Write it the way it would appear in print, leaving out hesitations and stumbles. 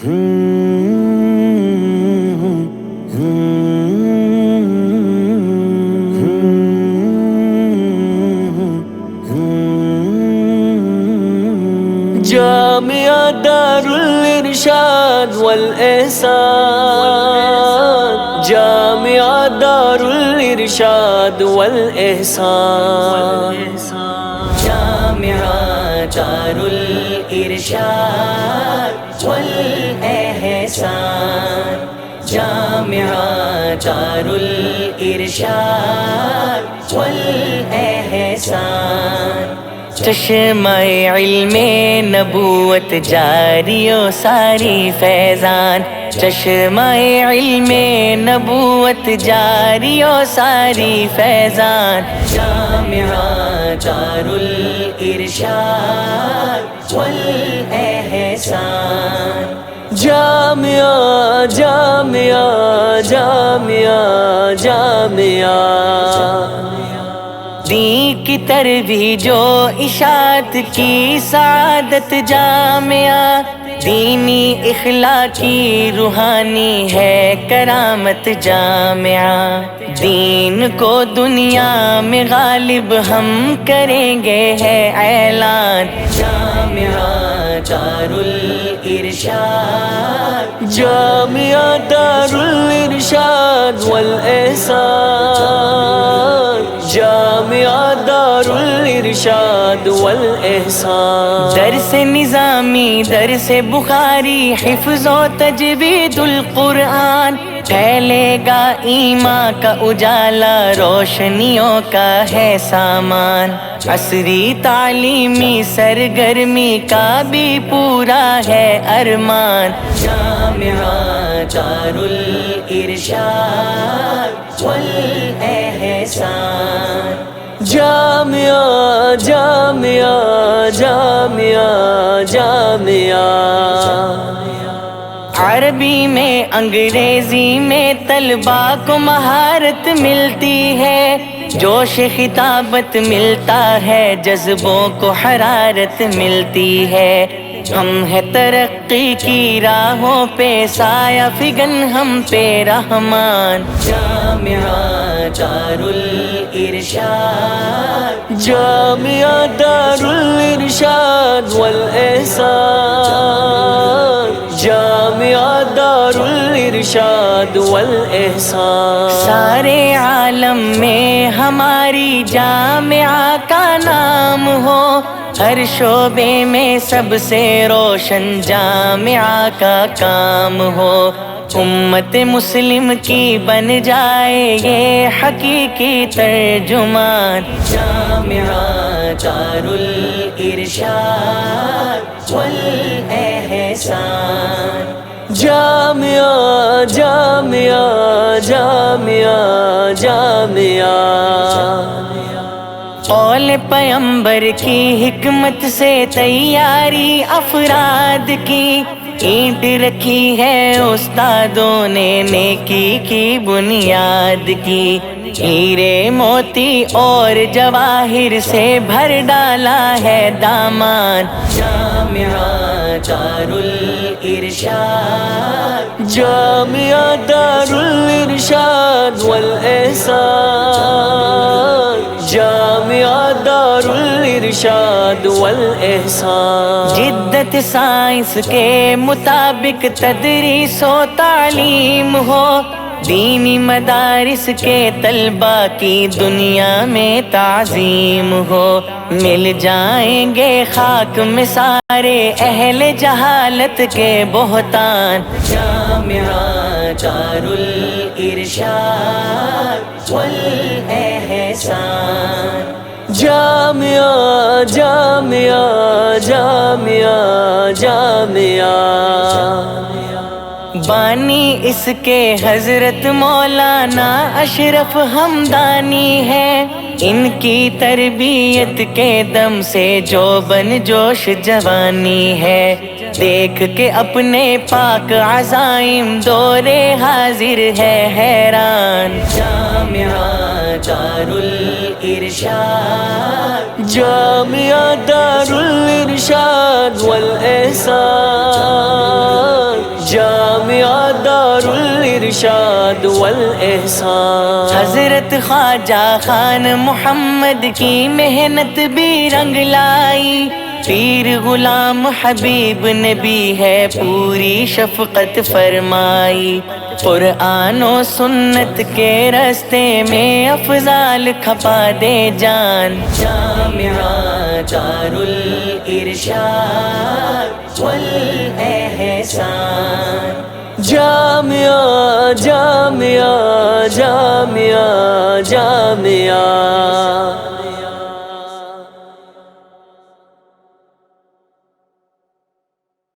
جامعہ دار الارشاد والاحسان، جامعہ دار الارشاد والاحسان، جامعہ دار الارشاد والاحسان، جامعہ دار الارشاد والاحسان، چشمہ علم نبوت جاری و ساری فیضان، چشمہ علم نبوت جاری و ساری فیضان، جامعہ دار الارشاد والاحسان، جامعہ جامعہ جامعہ جامعہ، دین کی ترویج و اشاعت کی سعادت جامعہ، دینی اخلاقی روحانی ہے کرامت جامعہ، دین کو دنیا میں غالب ہم کریں گے ہے اعلان، جامعہ دار الارشاد، جامعہ دار الارشاد والاحسان، جامعہ دار الارشاد والاحسان، درس نظامی درس بخاری حفظ و تجوید القرآن، پھیلے گا ایمان کا اجالا روشنیوں کا ہے سامان، عصری تعلیمی سرگرمی کا بھی پورا ہے ارمان، جامعہ دار الارشاد والاحسان، جامعہ جامعہ جامعہ جامعہ، عربی میں انگریزی میں طلباء کو مہارت ملتی ہے، جوش خطابت ملتا ہے، جذبوں کو حرارت ملتی ہے، ہم ہے ترقی کی راہوں پہ سایہ فگن ہم پہ رحمان، جامعہ دار الارشاد، جامعہ دار الارشاد والاحسان، جامعہ دار الارشاد والاحسان، سارے عالم میں ہماری جامعہ کا نام ہو، ہر شعبے میں سب سے روشن جامعہ کا کام ہو، امت مسلم کی بن جائے یہ حقیقی ترجمان، جامعہ دار الارشاد والاحسان، جامعہ جامعہ جامعہ جامعہ، قول پیمبر کی حکمت سے تیاری افراد کی، اینٹ رکھی ہے استادوں نے نیکی کی بنیاد کی، ہیرے موتی اور جواہر سے بھر ڈالا ہے دامان، جامعہ دار الارشاد، جامعہ دار الارشاد والاحسان، جامعہ دار الارشاد والاحسان، جدت سائنس کے مطابق تدریس و تعلیم ہو، دینی مدارس کے طلباء کی دنیا میں تعظیم ہو، مل جائیں گے خاک میں سارے اہل جہالت کے بہتان، جامعہ دار الارشاد والاحسان، جامعہ جامعہ جامعہ جامعہ، بانی اس کے حضرت مولانا اشرف ہمدانی ہے، ان کی تربیت کے دم سے جو بن جوش جوانی ہے، دیکھ کے اپنے پاک عزائم دورے حاضر ہے حیران، جامعہ دار الارشاد، جامعہ دار الارشاد والاحسان، جامعہ دار الارشاد والاحسان۔ حضرت خواجہ خان محمد کی محنت بھی رنگ لائی، پیر غلام حبیب نبی ہے پوری شفقت فرمائی، قرآن و سنت کے راستے میں افضال کھپا دے جان۔ جامعہ دار الارشاد والاحسان، جامعہ جامعہ جامعہ جامعہ